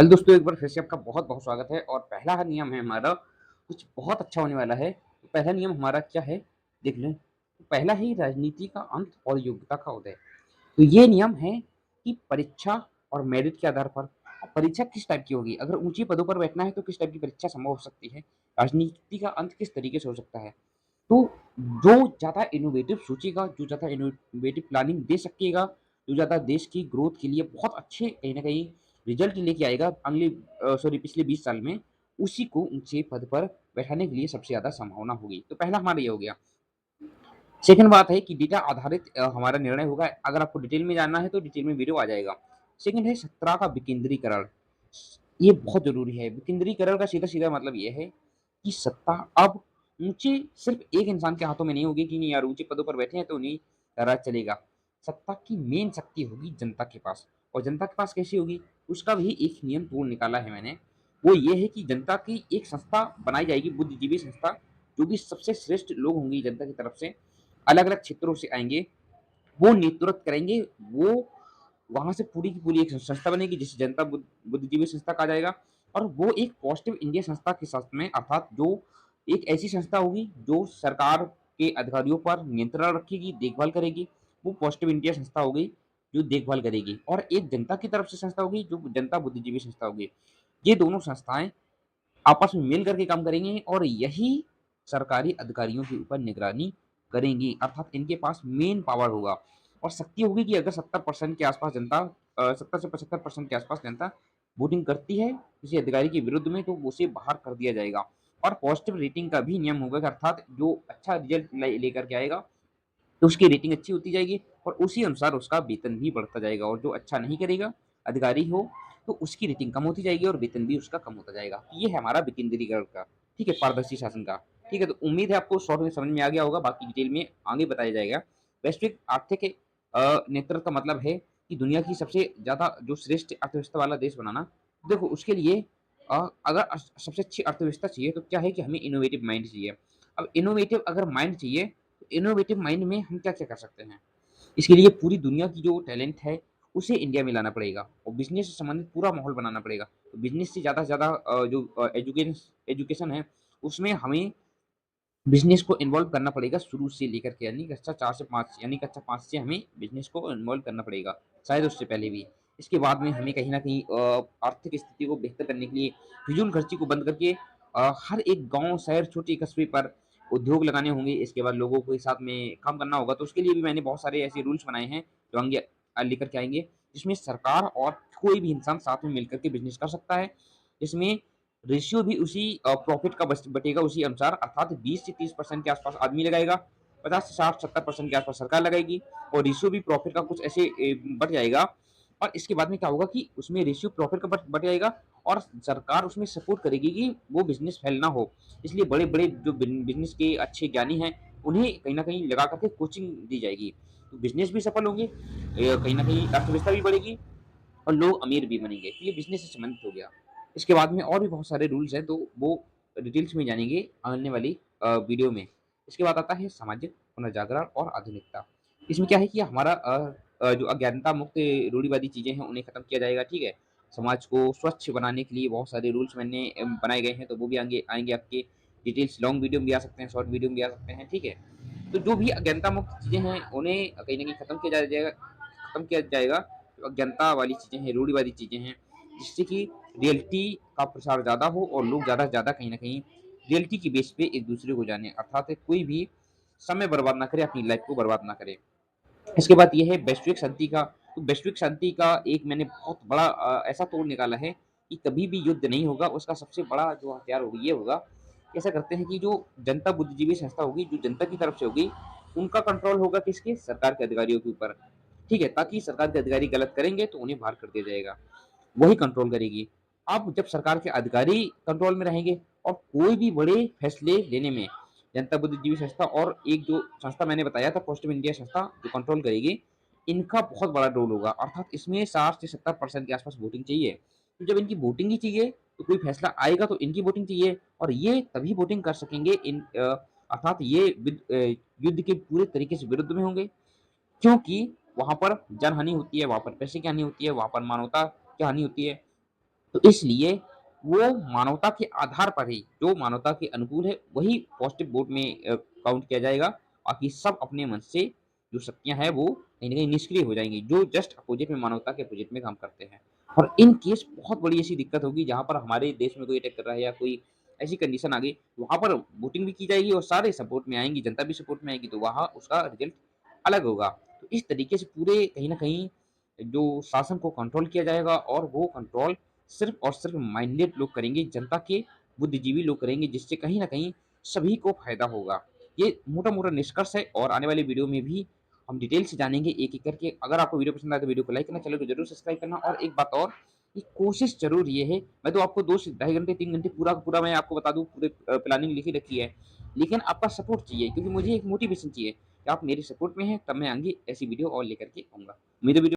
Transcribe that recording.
Hello दोस्तों, एक बार फिर से आपका बहुत-बहुत स्वागत है और पहला नियम है हमारा, कुछ बहुत अच्छा होने वाला है। तो पहला नियम हमारा क्या है, देख लें। तो पहला ही राजनीति का अंत और योग्यता का उदय। तो ये नियम है कि परीक्षा और मेरिट के आधार पर परीक्षा किस टाइप की होगी, अगर ऊँचे पदों पर बैठना है तो किस टाइप की परीक्षा संभव हो सकती है, राजनीति का अंत किस तरीके से हो सकता है। तो जो ज़्यादा इनोवेटिव सोचेगा, जो ज़्यादा इनोवेटिव प्लानिंग दे सकेगा, जो ज़्यादा देश की ग्रोथ के लिए बहुत अच्छे कहीं न कहीं रिज़ल्ट लेके आएगा पिछले 20 साल में, उसी को ऊँचे पद पर बैठाने के लिए सबसे ज़्यादा संभावना होगी। तो पहला हमारा ये हो गया। सेकंड बात है कि डेटा आधारित हमारा निर्णय होगा। अगर आपको डिटेल में जानना है तो डिटेल में वीडियो आ जाएगा। सेकंड है सत्ता का विकेंद्रीकरण। ये बहुत ज़रूरी है। विकेंद्रीकरण का सीधा-सीधा मतलब ये है कि सत्ता अब ऊँचे सिर्फ़ एक इंसान के हाथों में नहीं होगी कि नहीं यार ऊँचे पदों पर बैठे हैं तो उन्हीं का राज चलेगा। सत्ता की मेन शक्ति होगी जनता के पास, और जनता के पास कैसे होगी? उसका भी एक नियम तोड़ निकाला है मैंने। वो ये है कि जनता की एक संस्था बनाई जाएगी, बुद्धिजीवी संस्था, जो भी सबसे श्रेष्ठ लोग होंगे जनता की तरफ से, अलग-अलग क्षेत्रों से आएँगे, वो नेतृत्व करेंगे। वो वहाँ से पूरी की पूरी एक संस्था बनेगी जिसे जनता बुद्धिजीवी संस्था कहा जाएगा, और वो एक पॉजिटिव इंडिया संस्था के साथ में, अर्थात जो एक ऐसी संस्था होगी जो सरकार के अधिकारियों पर नियंत्रण रखेगी, देखभाल करेगी, वो पॉजिटिव इंडिया संस्था हो गई जो देखभाल करेगी, और एक जनता की तरफ से संस्था होगी जो जनता बुद्धिजीवी संस्था होगी। ये दोनों संस्थाएँ आपस में मिल करके काम करेंगे और यही सरकारी अधिकारियों के ऊपर निगरानी करेंगी, अर्थात इनके पास मेन पावर होगा और शक्ति होगी कि अगर 70% के आसपास जनता 70 से 75% के आसपास जनता वोटिंग करती है किसी अधिकारी के विरुद्ध में, तो उसे बाहर कर दिया जाएगा। और पॉजिटिव रेटिंग का भी नियम होगा कि अर्थात जो अच्छा रिजल्ट लेकर के आएगा तो उसकी रेटिंग अच्छी होती जाएगी और उसी अनुसार उसका वेतन भी बढ़ता जाएगा, और जो अच्छा नहीं करेगा अधिकारी हो, तो उसकी रेटिंग कम होती जाएगी और वेतन भी उसका कम होता जाएगा। तो ये है हमारा विकेंद्रीकरण का, ठीक है, पारदर्शी शासन का। ठीक है, तो उम्मीद है आपको शॉर्ट में समझ में आ गया होगा, बाकी डिटेल में आगे बताया जाएगा। वैश्विक आर्थिक नेतृत्व का मतलब है कि दुनिया की सबसे ज़्यादा जो श्रेष्ठ अर्थव्यवस्था वाला देश बनाना। देखो उसके लिए अगर सबसे अच्छी अर्थव्यवस्था चाहिए तो क्या है कि हमें इनोवेटिव माइंड चाहिए। अब इनोवेटिव अगर माइंड चाहिए, इनोवेटिव माइंड में हम क्या-क्या कर सकते हैं? इसके लिए पूरी दुनिया की जो टैलेंट है, उसे इंडिया में लाना पड़ेगा और बिज़नेस से संबंधित पूरा माहौल बनाना पड़ेगा। तो बिज़नेस से ज़्यादा से ज़्यादा एजुकेशन है, उसमें हमें बिज़नेस को इन्वॉल्व करना पड़ेगा शुरू से लेकर के, यानी कक्षा 4 से 5, यानी कक्षा 5 से हमें बिज़नेस को इन्वॉल्व करना पड़ेगा, शायद उससे पहले भी। इसके बाद में हमें कहीं न कहीं आर्थिक स्थिति को बेहतर करने के लिए फिजूल खर्ची को बंद करके हर एक गाँव, शहर, छोटे कस्बे पर उद्योग लगाने होंगे। इसके बाद लोगों को एक साथ में काम करना होगा, तो उसके लिए भी मैंने बहुत सारे ऐसे रूल्स बनाए हैं, जो आगे लेकर के आएँगे, जिसमें सरकार और कोई भी इंसान साथ में मिलकर के बिज़नेस कर सकता है। इसमें रेशियो भी उसी प्रॉफिट का बटेगा उसी अनुसार, अर्थात 20 से 30% के आसपास आदमी लगाएगा, 50 से 60-70% के आसपास सरकार लगाएगी, और रेशियो भी प्रॉफिट का कुछ ऐसे बट जाएगा। और इसके बाद में क्या होगा कि उसमें रेशियो प्रॉफिट का बट जाएगा, और सरकार उसमें सपोर्ट करेगी कि वो बिज़नेस फेल ना हो। इसलिए बड़े-बड़े जो बिज़नेस के अच्छे ज्ञानी हैं, उन्हें कहीं न कहीं लगा कर के कोचिंग दी जाएगी। तो बिज़नेस भी सफल होंगे, कहीं न कहीं अर्थव्यवस्था भी बढ़ेगी और लोग अमीर भी बनेंगे। तो ये बिज़नेस से संबंधित हो गया। इसके बाद में और भी बहुत सारे रूल्स हैं, तो वो डिटेल्स में जानेंगे आने वाली वीडियो में। इसके बाद आता है सामाजिक पुनर्जागरण और आधुनिकता। इसमें क्या है कि हमारा जो अज्ञानता मुक्त रूढ़िवादी चीज़ें हैं, उन्हें खत्म किया जाएगा, ठीक है? समाज को स्वच्छ बनाने के लिए बहुत सारे रूल्स मैंने बनाए गए हैं, तो वो भी आगे आएँगे आपके। डिटेल्स लॉन्ग वीडियो में भी आ सकते हैं, शॉर्ट वीडियो में भी आ सकते हैं, ठीक है? तो जो भी अज्ञानता मुक्त चीज़ें हैं, उन्हें कहीं न कहीं खत्म किया जाएगा। जो अज्ञानता वाली चीज़ें हैं, रूढ़िवादी चीज़ें हैं, जिससे कि रियलिटी का प्रसार ज़्यादा हो और लोग ज़्यादा से ज़्यादा कहीं न कहीं रियलिटी के बेस पे एक-दूसरे को जानें, अर्थात कोई भी समय बर्बाद ना करे, अपनी लाइफ़ को बर्बाद ना करे। इसके बाद ये है वैश्विक शांति का। तो वैश्विक शांति का एक मैंने बहुत बड़ा ऐसा तोड़ निकाला है कि कभी भी युद्ध नहीं होगा, उसका सबसे बड़ा जो हथियार होगा ये होगा, कि ऐसा करते हैं कि जो जनता बुद्धिजीवी संस्था होगी, जो जनता की तरफ से होगी, उनका कंट्रोल होगा किसके? सरकार के अधिकारियों के ऊपर, ठीक है? ताकि सरकार के अधिकारी गलत करेंगे तो उन्हें बाहर कर दिया जाएगा, वही कंट्रोल करेगी। अब जब सरकार के अधिकारी कंट्रोल में रहेंगे और कोई भी बड़े फैसले लेने में जनता बुद्धिजीवी संस्था और एक जो संस्था मैंने बताया था पॉजिटिव इंडिया संस्था जो कंट्रोल करेगी, इनका बहुत बड़ा रोल होगा, अर्थात इसमें 60 से 70% के आसपास वोटिंग चाहिए। तो जब इनकी वोटिंग ही चाहिए, तो कोई फैसला आएगा तो इनकी वोटिंग चाहिए, और ये तभी वोटिंग कर सकेंगे अर्थात ये युद्ध के पूरे तरीके से विरुद्ध में होंगे, क्योंकि वहाँ पर जनहानि होती है, वहाँ पर पैसे की हानि होती है, वहाँ पर मानवता की हानि होती है। तो इसलिए वो मानवता के आधार पर ही, जो मानवता के अनुकूल है, वही पॉज़िटिव वोट में काउंट किया जाएगा। बाकी सब अपने मन से जो शक्तियाँ हैं, वो कहीं न कहीं निष्क्रिय हो जाएँगी, जो जस्ट अपोज़िट में मानवता के अपोज़िट में काम करते हैं। और इन केस बहुत बड़ी ऐसी दिक्कत होगी, जहाँ पर हमारे देश में कोई अटैक कर रहा है या कोई ऐसी कंडीशन आ गई, वहाँ पर वोटिंग भी की जाएगी और सारे सपोर्ट में आएँगी, जनता भी सपोर्ट में आएगी, तो वहाँ उसका रिज़ल्ट अलग होगा। तो इस तरीके से पूरे कहीं न कहीं जो शासन को कंट्रोल किया जाएगा और वो कंट्रोल सिर्फ़ और सिर्फ़ माइंडेड लोग करेंगे, जनता के बुद्धिजीवी लोग करेंगे, जिससे कहीं न कहीं सभी को फ़ायदा होगा। ये मोटा-मोटा निष्कर्ष है और आने वाली वीडियो में भी हम डिटेल से जानेंगे एक-एक करके। अगर आपको वीडियो पसंद आए तो वीडियो को लाइक करना, चैनल को ज़रूर सब्सक्राइब करना और एक बात और, कि कोशिश ज़रूर ये है, मैं तो आपको 2 से ढाई घंटे, 3 घंटे पूरा का पूरा मैं आपको बता दूँ, पूरे प्लानिंग लिखी रखी है। लेकिन आपका सपोर्ट चाहिए, क्योंकि मुझे एक मोटिवेशन चाहिए कि आप मेरे सपोर्ट में हैं, तब मैं आगे ऐसी वीडियो और लेकर के आऊँगा। उम्मीद है वीडियो